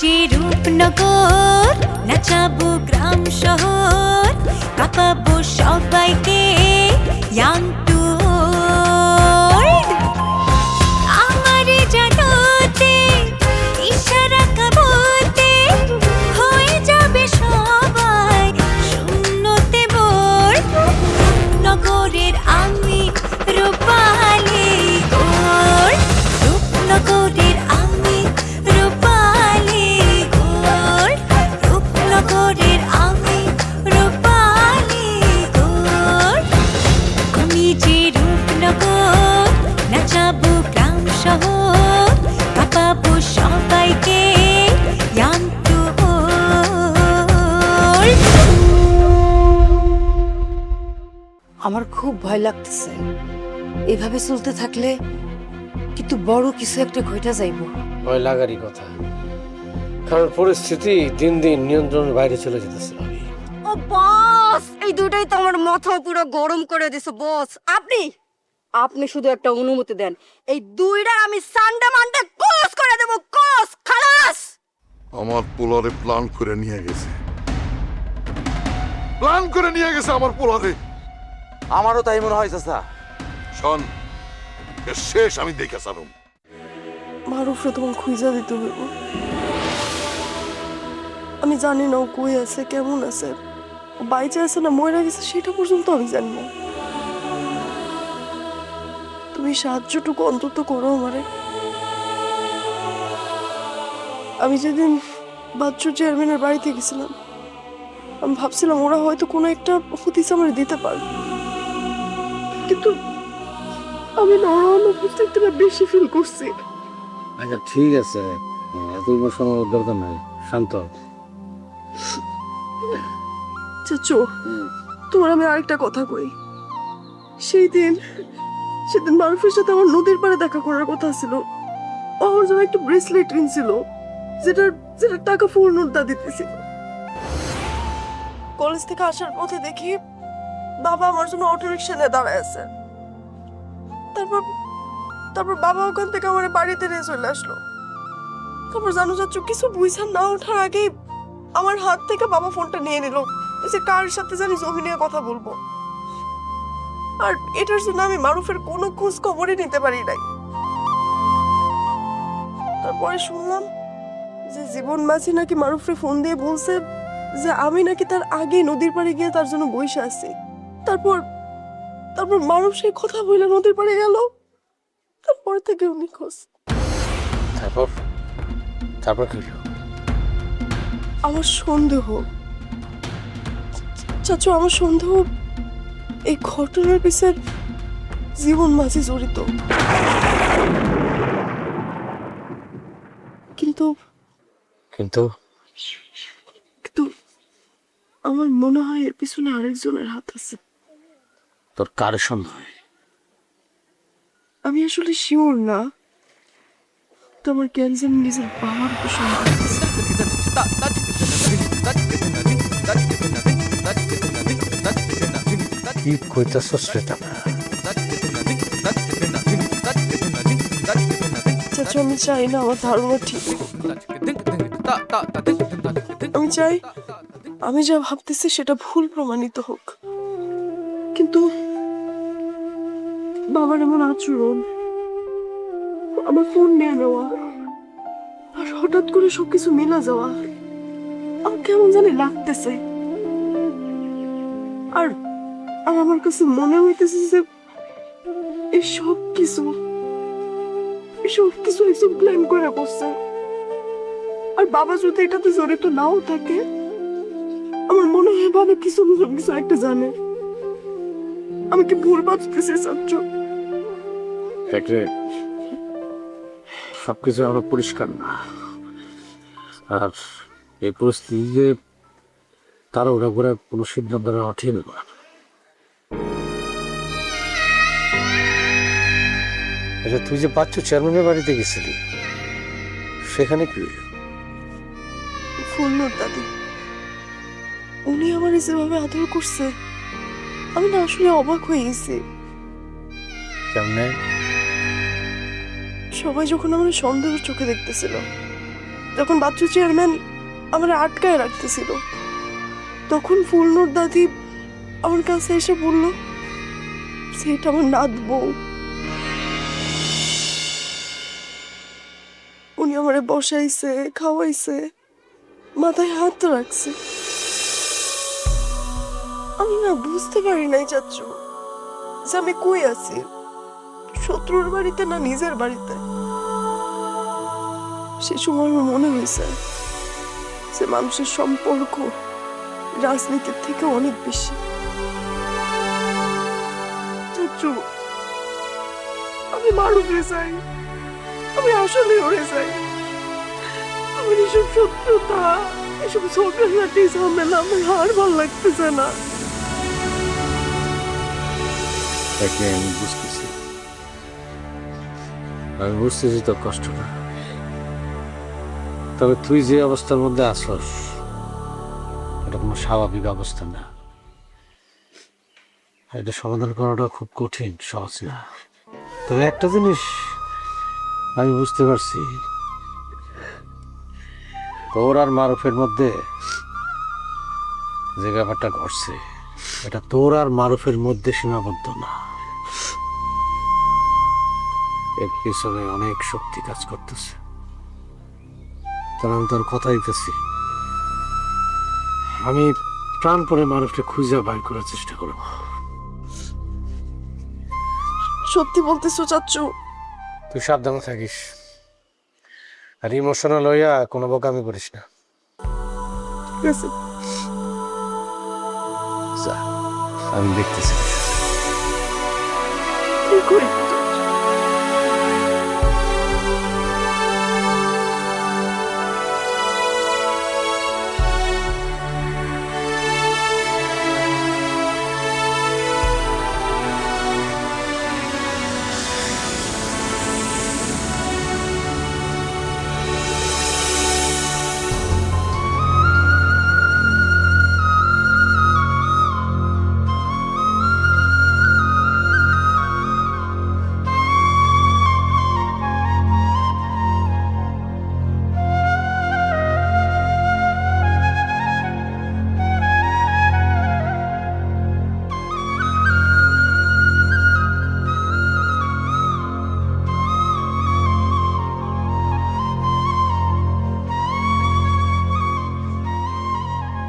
যে রূপনগর, নাচাবো গ্রাম শহর, কাঁপাবো সবাইকে ইয়াং টু ওল্ড। আমারে জানাতে ইশারা কাবতে হয়ে যাবে সবাই শূন্যতে বোর। নগরের আমি রূপালী গোর, রূপনগরের আমি রূপালী গোর, রূপনগরের আমি রূপালী গোর। আমি যে রূপনগর, নাচাবো গ্রাম শহর, কাঁপাবো সবাইকে ইয়াং টু ওল্ড। আমার খুব ভয় লাগতেছে, এভাবে চলতে থাকলে কিন্তু বড় কিছু একটা ঘটা যাইব। ভয় লাগারই কথা, কারণ পরিস্থিতি দিন দিন নিয়ন্ত্রণের বাইরে চলে যেতেছে ভাবি। ও বস, এই দুটাই তো আমার মাথা পুরো গরম করে দিছে বস। আপনি শুধু একটা অনুমতি দেন, এই দুইটা আমি সানডে মানডে কোস করে দেব, কোস খালাস। আমার পোলারে প্ল্যান করে নিয়ে গেছে, প্ল্যান করে নিয়ে গেছে আমার পোলারে। আমারও তাই মনে হয় চাচা। শোন, এর শেষ আমি দেখে সারুম। মারুফরে তোমার খুঁজা দিতে হইব। আমি জানি না ও কই আছে, কেমন আছে, ও বাইচে আছে না মরে গেছে সেটা পর্যন্ত আমি জানি না। তুমি সাহায্যটুকু অন্তত করো আমারে। আমি যেদিন বাচ্চু চেয়ারম্যানের বাড়িতে গেছিলাম, আমি ভাবছিলাম ওরা হয়তো কোনো একটা হদিস আমার দিতে পারবে, কিন্তু আমি না ওরা অনুপস্থিত বেশি ফিল করছি। আচ্ছা ঠিক আছে, এত ইমোশনাল দরকার নাই, শান্ত হও। চাচু, তোমার আমি আরেকটা কথা কই। সেদিন মারুফের সাথে আমার নদীর পাড়ে দেখা করার কথা ছিল। ও আমার জন্য একটা ব্রেসলেট কিনছিল, যেটার টাকা ফুল নোটটা দিতেছিল। কলেজ থেকে আসার পথে দেখি বাবা আমার জন্য অটো রিক্সা নিয়ে দাঁড়ায় আছে। তারপর বাবা ওখান থেকে আমার বাড়িতে নিয়ে চলে আসলো। তারপর জানো চাচু, কিছু বুঝা না ওঠার আগেই আমার হাত থেকে বাবা ফোনটা নিয়ে নিল, যে কার সাথে জানি জমি নিয়ে কথা বলবো। আর এটার জন্য আমি মারুফের কোনো খোঁজ খবরই নিতে পারি নাই। তারপরে শুনলাম যে জীবন মাঝি নাকি মারুফরে ফোন দিয়ে বলছে যে আমি নাকি তার আগে নদীর পাড়ে গিয়ে তার জন্য বসে আছি। তারপর মারুফ সেই কথা বলে নদীর পাড়ে গেল। তারপর থেকে উনি খোঁজ। তারপর কি হলো? আমার সন্দেহ চাচু, আমার সন্দেহ এই ঘটনার পিছনে জীবন মাঝি জড়িত। কিন্তু কিন্তু আমার মনে হয় এর পিছনে আরেকজনের হাত আছে। তোর কার সন্দেহ? আমি আসলে শিওর না, তো আমার জ্ঞান যেন নিজের বাবার উপর সন্দেহ আছে। কি কইতাছস রে তা? চাচু, আমি চাই না আমার ধারণা ঠিক হোক। আমি চাই আমি যা ভাবতেছি সেটা ভুল প্রমাণিত হোক। কিন্তু বাবার এমন আচরণ, আমার ফোন নিয়ে নেওয়া, আর হঠাৎ করে সবকিছু মিলা যাওয়া, আমার কেমন জানি লাগতেছে। আর আমার কাছে মনে হইতেছে যে এই সব কিছু একজন প্ল্যান করে করছে। আর বাবা যদি এটাতে জড়িত নাও থাকে, আমার মনে হয় বাবা কিছু একটা জানে। আমি কি ভুল ভাবতেছি চাচ্চু? সবকিছু আমরা পরিষ্কার না, আর এই পরিস্থিতিতে তারা ওরা করে কোনো সিদ্ধান্ত নেওয়া ঠিক না। আচ্ছা, তুই যে বাচ্চু চেয়ারম্যানের বাড়িতে গেছিলি, সেখানে কি হলো? ফুলনুর দাদি, উনি আমার যেভাবে আদর করছে, আমি না আসলে অবাক হয়ে গেছি। কেমনে? সবাই যখন আমার সন্দেহের চোখে দেখতেছিল, যখন বাচ্চু চেয়ারম্যান আমার আটকায় রাখতেছিল, তখন ফুলনুর দাদি আমার কাছে এসে বলল সেটা আমার নাত বউ। উনি আমারে বসাইছে, খাওয়াইছে, মাথায় হাত রাখছে। আমি না বুঝতে পারি নাই চাচ্চু যে আমি কই আছি, শত্রুর বাড়িতে না নিজের বাড়িতে। সে সময় আমার মনে হয়েছে যে মানুষের সম্পর্ক রাজনীতির থেকে অনেক বেশি। চাচ্চু, আমি মারুফে চাই, আমি আসলে ওরে চাই। আমি এসব শত্রুতা, এসব ঝগড়াঝাটি ঝামেলা আমার আর ভালো লাগতেছে না। তাকে আমি বুঝতেছি, আমি বুঝতেছি তোর কষ্টটা। তবে তুই যে অবস্থার মধ্যে আসস এটা কোনো স্বাভাবিক অবস্থা না। এটা সমাধান করাটা খুব কঠিন, সহজ না। তবে একটা জিনিস আমি বুঝতে পারছি, তোর আর মারুফের মধ্যে যে ব্যাপারটা ঘটছে এটা তোর আর মারুফের মধ্যে সীমাবদ্ধ না, এর পিছনে অনেক শক্তি কাজ করতেছে। তাহলে আমি তোর কথা দিতেছি, আমি প্রাণপণে মারুফকে খুঁজে বাইর করার চেষ্টা করব। সত্যি বলতেছো চাচ্চু? তুই সাবধানে থাকিস, আর ইমোশনাল হইয়া কোনো বোকামি করিস না। ঠিক আছে, যা, আমি দেখতেছি। কি করি?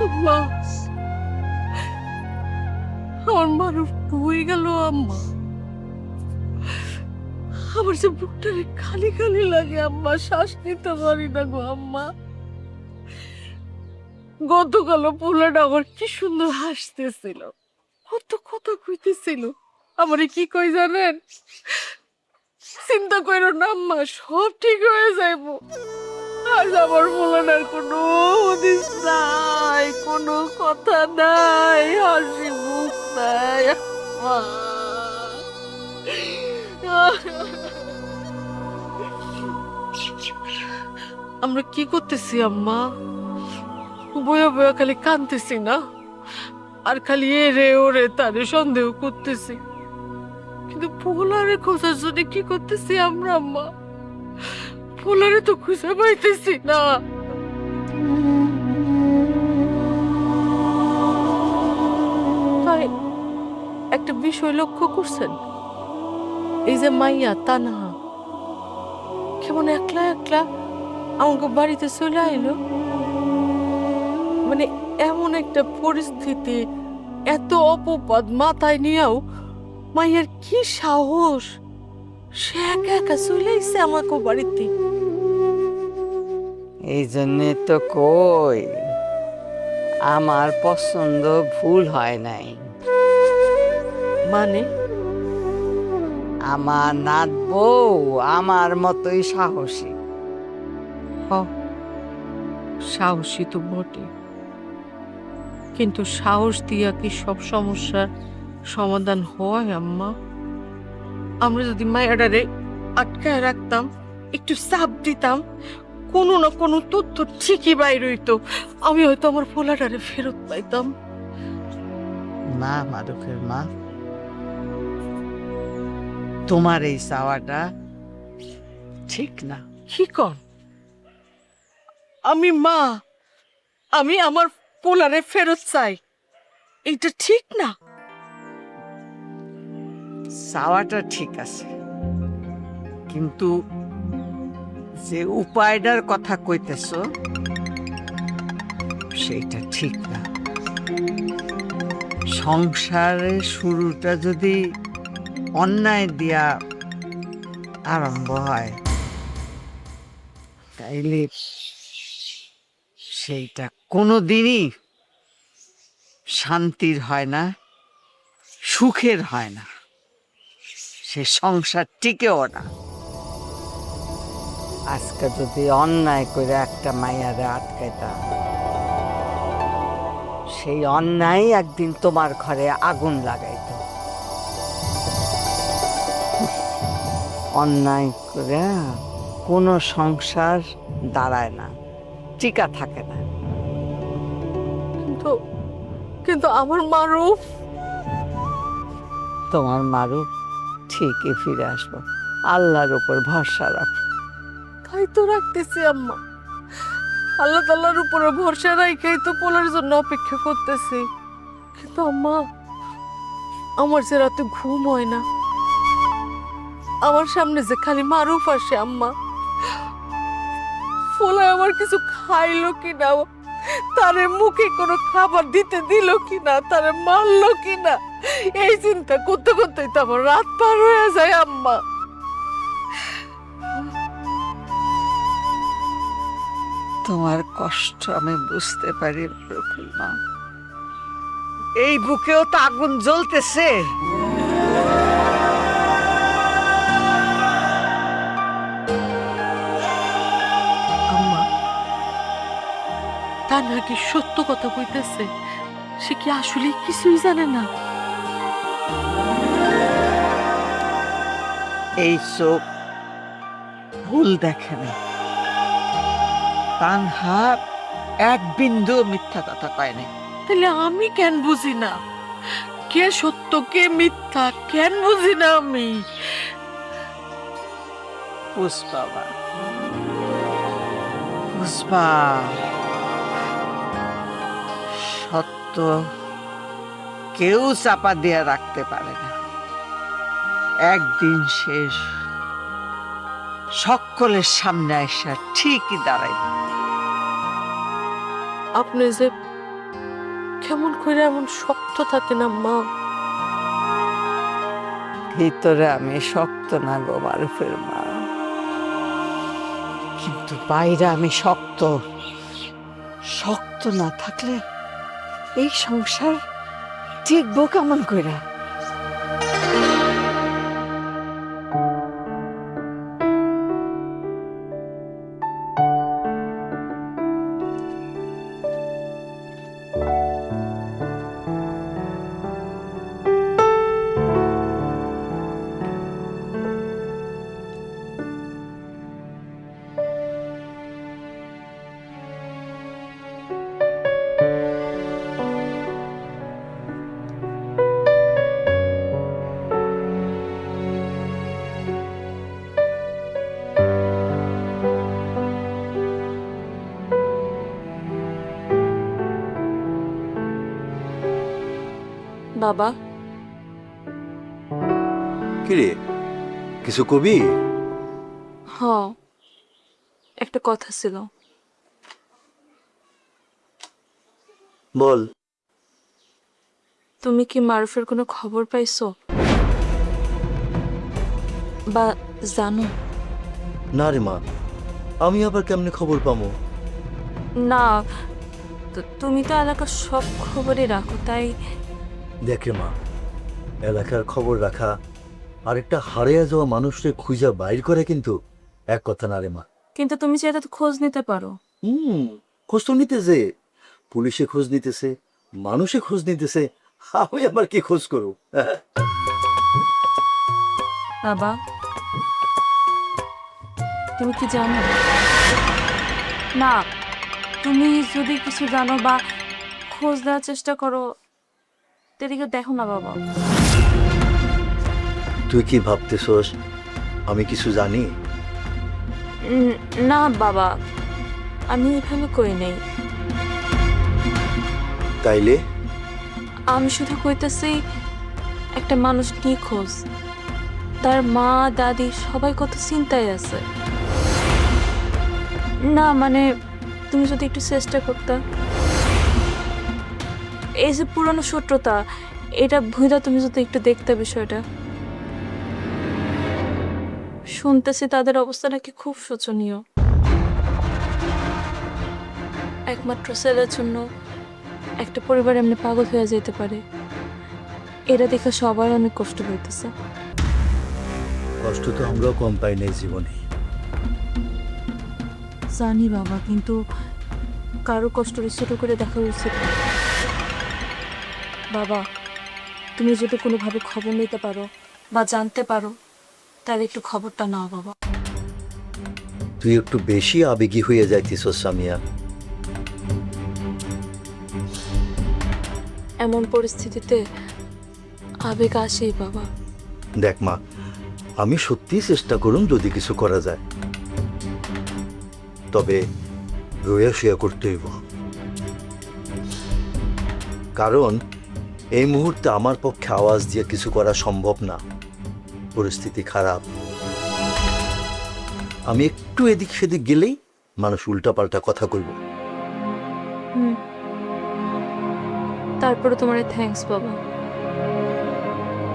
আম্মা, আমার মারুফ হয়ে গেল। আম্মা, আমার যে বুকটারে খালি খালি লাগে আম্মা, শ্বাস নিতে পারি না গো আম্মা। গতকাল পোলাটা আমার কি সুন্দর হাসতেছিল, কত কথা কইতেছিল। আমারে কি কই জানেন? চিন্তা করো না আম্মা, সব ঠিক হয়ে যাইব। আজ আমার পোলাটার কোনো হদিস নাই, কোনো কথা নাই, হাসি মুখ নাই আম্মা। আমরা কি করতেছি আম্মা? বয়া বয়া খালি কাঁদতেছি না, আর খালি এ রে ওরে তারে সন্দেহ করতেছি। কিন্তু পোলারে খোঁজার জন্য কি করতেছি আমরা আম্মা? পোলারে তো খুঁজে পাইতেছি না। তাই একটা বিষয় লক্ষ্য করছেন? এই যে মাইয়া তানহা কেমন একলা একলা আমাকে বাড়িতে চলে আইলো। মানে এমন একটা পরিস্থিতি, এত অপবাদ মাথায় নিয়েও মাইয়ার কি সাহস, সে একা একা চলে আইছে আমাকে বাড়িতে। এই জন্যে তো কই আমার পছন্দ ভুল হয় নাই। মানে আমার নাত বউ আমার মতোই সাহসী। সাহসী তো বটে, কিন্তু সাহস দিয়া কি সব সমস্যার সমাধান হয় আম্মা? আমরা যদি মায়াডারে আটকায় রাখতাম, একটু চাপ দিতাম, কোনো না কোনো তথ্য ঠিকই বাইর হইতো, আমি হয়তো আমার পোলাটারে ফেরত পাইতাম। না মারুফের মা, তোমার এই চাওয়াটা ঠিক না। কি কর? আমি মা, আমি আমার পোলারে ফেরত চাই, এইটা ঠিক না? চাওয়াটা ঠিক আছে, কিন্তু যে উপায়টার কথা কইতেছ সেইটা ঠিক না। সংসারের শুরুটা যদি অন্যায় দিয়া আরম্ভ হয় তাইলে সেইটা কোনোদিনই শান্তির হয় না, সুখের হয় না, সে সংসার টিকেও না। আজকে যদি অন্যায় করে একটা মাইয়ারে আটকাইতা, সেই অন্যায় একদিন তোমার ঘরে আগুন লাগাইতো। অন্যায় করে কোনো সংসার দাঁড়ায় না, টিকা থাকে না। কিন্তু কিন্তু আমার মারুফ, তোমার মারুফ ঠিকই ফিরে আসবো, আল্লাহর উপর ভরসা রাখো। তাই তো রাখতেছি আম্মা, আল্লাহ তাআলার উপরে ভরসা রাখাই তো পোলার জন্য অপেক্ষা করতেছি। কিন্তু আম্মা, আমার যে রাতে ঘুম হয় না, আমার সামনে যে খালি মারুফ আসে আম্মা, পোলা আমার কিছু খাইলো কিনা, তারে মুখে কোনো খাবার দিতে দিল কিনা, তারে মারলো কিনা, এই চিন্তা করতে করতেই তো আমার রাত পার হয়ে যায় আম্মা। তোমার কষ্ট আমি বুঝতে পারি রফিমা, এই বুকেও তো আগুন জ্বলতেছে। আম্মা, তা নাকি সত্য কথা কইতেছে? সে কি আসলে কিছুই জানে না? এই চোখ ভুল দেখে না, তানহা এক বিন্দু মিথ্যা কথা কয় নাই। তাহলে আমি কেন বুঝি না? কে সত্য কে মিথ্যা কেন বুঝি না আমি? পুষ্পা, পুষ্পা, সত্য কেউ চাপা দিয়ে রাখতে পারে না, একদিন শেষ সকলের সামনে আসা ঠিকই দাঁড়াইবে। আপনি যে কেমন করে এমন শক্ত থাকেন আম্মা? ভিতরে আমি শক্ত না গো মারুফের মা, কিন্তু বাইরে আমি শক্ত। শক্ত না থাকলে এই সংসার টিকবো কেমন করে? বাবা, কিরে কিছু কবি? হ, একটা কথা ছিল। বল। তুমি কি মারুফের কোনো খবর পাইছো বা জানো? না রে মা, আমি আবার কেমনে খবর পামো? না, তুমি তো এলাকার সব খবরই রাখো, তাই। দেখ রে মা, এলাকার খবর রাখা আর একটা হারিয়ে যাওয়া মানুষকে খুঁজা বাইর করে কিন্তু এক কথা না রে মা। কিন্তু তুমি চাইলে তো খোঁজ নিতে পারো। খোঁজ তো নিতেছে, পুলিশে খোঁজ নিতেছে, মানুষে খোঁজ নিতেছে, আমি আবার কি খোঁজ করব? বাবা, তুমি কি জানো? না, তুমি যদি কিছু জানো বা খোঁজ দেওয়ার চেষ্টা করো, তেদিকে দেখো না বাবা। তুই কি ভাবতেছস আমি কিছু জানি? না বাবা, আমি এভাবে কই নাই। তাইলে আমি শুধু কইতেছি একটা মানুষ নিখোঁজ, তার মা দাদি সবাই কত চিন্তায় আছে। না মানে তুমি যদি একটু চেষ্টা করতা, এই যে পুরনো শত্রুতা এটা ভুইদা তুমি যদি একটু দেখতে বিষয়টা। শুনতেছি তাদের অবস্থা নাকি খুব শোচনীয়। একমাত্র ছেলের জন্য একটা পরিবার এমনি পাগল হয়ে যেতে পারে, এটা দেখে সবার অনেক কষ্ট হইতেছে। কষ্ট তো আমরাও কম পাই নাই জীবনে। জানি বাবা, কিন্তু কারো কষ্টকে ছোট করে দেখা উচিত না। বাবা, তুমি যদি কোনোভাবে খবর নিতে পারো বা জানতে পারো তাহলে একটু খবরটা নাও বাবা। তুই একটু বেশি আবেগী হয়ে যাইতিস সামিয়া। এমন পরিস্থিতিতে আবেগ আসেই বাবা। দেখ মা, আমি সত্যি চেষ্টা করুন যদি কিছু করা যায়, তবে রোয়া শুয়া করতে হইব। কারণ এই মুহূর্তে আমার পক্ষে আওয়াজ দিয়ে কিছু করা সম্ভব না, পরিস্থিতি খারাপ। আমি একটু এদিক সেদিক গেলেই মানুষ উল্টাপাল্টা কথা কইব। তারপরে তোমার থ্যাঙ্কস বাবা।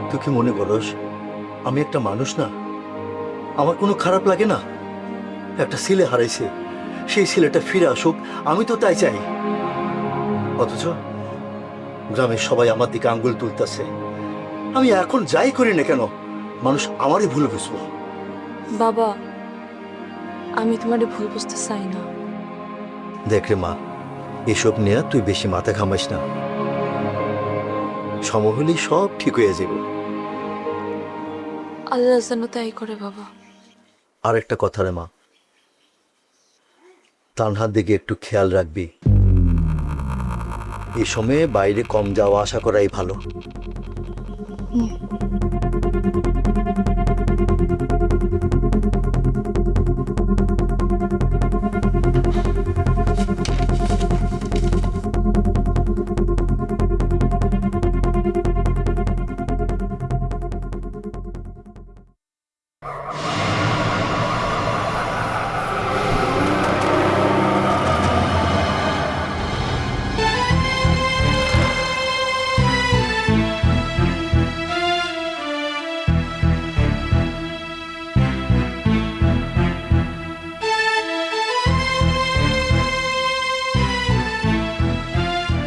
তুই কি মনে করস আমি একটা মানুষ না? আমার কোনো খারাপ লাগে না? একটা ছেলে হারাইছে, সেই ছেলেটা ফিরে আসুক, আমি তো তাই চাই। অথচ গ্রামের সবাই আমার দিকে আঙ্গুল তুলতেছে। আমি এখন যাই করি না কেন মানুষ আমারই ভুল বুঝবো। বাবা, আমি তোমারে ভুল বুঝতে চাই না। দেখ রে মা, এসব নিয়ে তুই বেশি মাথা ঘামাইস না, সময় হলেই সব ঠিক হয়ে যাবে। আল্লাহ যেন তাই করে বাবা। আর একটা কথা রে মা, তানহার দিকে একটু খেয়াল রাখবি। এই সময়ে বাইরে কম যাওয়া আসা করাই ভালো।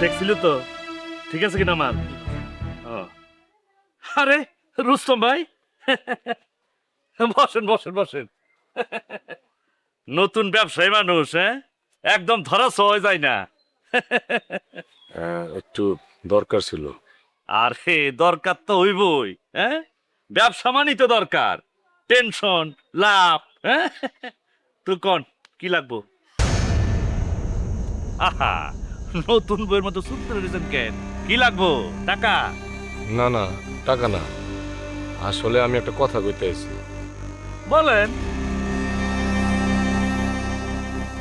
দেখছিল তো ঠিক আছে কিনা মাল? আরে রুস্তম ভাই, বসেন বসেন বসেন। নতুন ব্যবসায়ী মানুষ, হ্যাঁ, একদম ধরা সহজ যায় না। একটু দরকার ছিল। আরে দরকার তো হইবই, হ্যাঁ, ব্যবসা মানই তো দরকার। টেনশন লাভ, হ্যাঁ। তো কোন কি লাগবো? আহা, নতুন বইয়ের মতো সুন্দর রেখেছেন কেন? কি লাগবো? টাকা? না না, টাকা না, আসলে আমি একটা কথা কইতে আইছি। বলেন।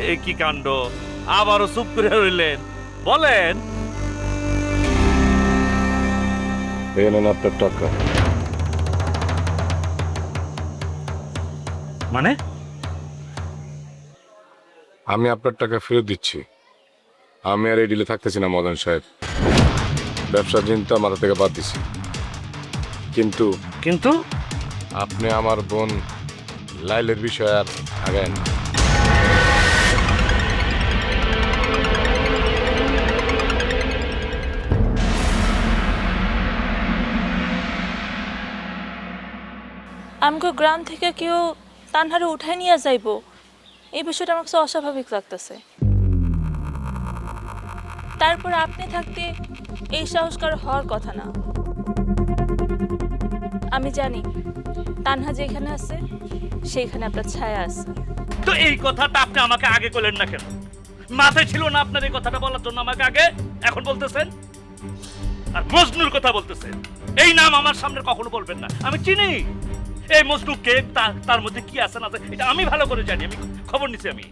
এ কি কাণ্ড, আবারও চুপ করে রইলেন, বলেন। এই নেন আপনার টাকা। মানে? আমি আপনার টাকা ফেরত দিচ্ছি। আমি আর এই ডিলে থাকতেছি না মদন সাহেব, ব্যবসার চিন্তা মাথা থেকে বাদ দিছি। কিন্তু কিন্তু আপনি আমার বোন লাইলের বিষয় আর আগায় না। আমগো গ্রাম থেকে কেউ তানহারে উঠাই নিয়ে যাইব, এই বিষয়টা আমার কাছে অস্বাভাবিক লাগতেছে। তারপর আপনি থাকতে এই সংস্কার হওয়ার কথা না। আমি জানি তানহা যেখানে আছে সেইখানে আপনার ছায়া আছে। তো এই কথাটা আপনি আমাকে আগে বললেন না কেন? মাথায় ছিল না আপনার এই কথাটা বলার জন্য আমাকে আগে? এখন বলতেছেন। আর মজনুর কথা বলতেছেন, এই নাম আমার সামনে কখনো বলবেন না। আমি চিনি এই মজনু কে, তার মধ্যে কি আছে না আছে এটা আমি ভালো করে জানি, আমি খবর নিছি। আমি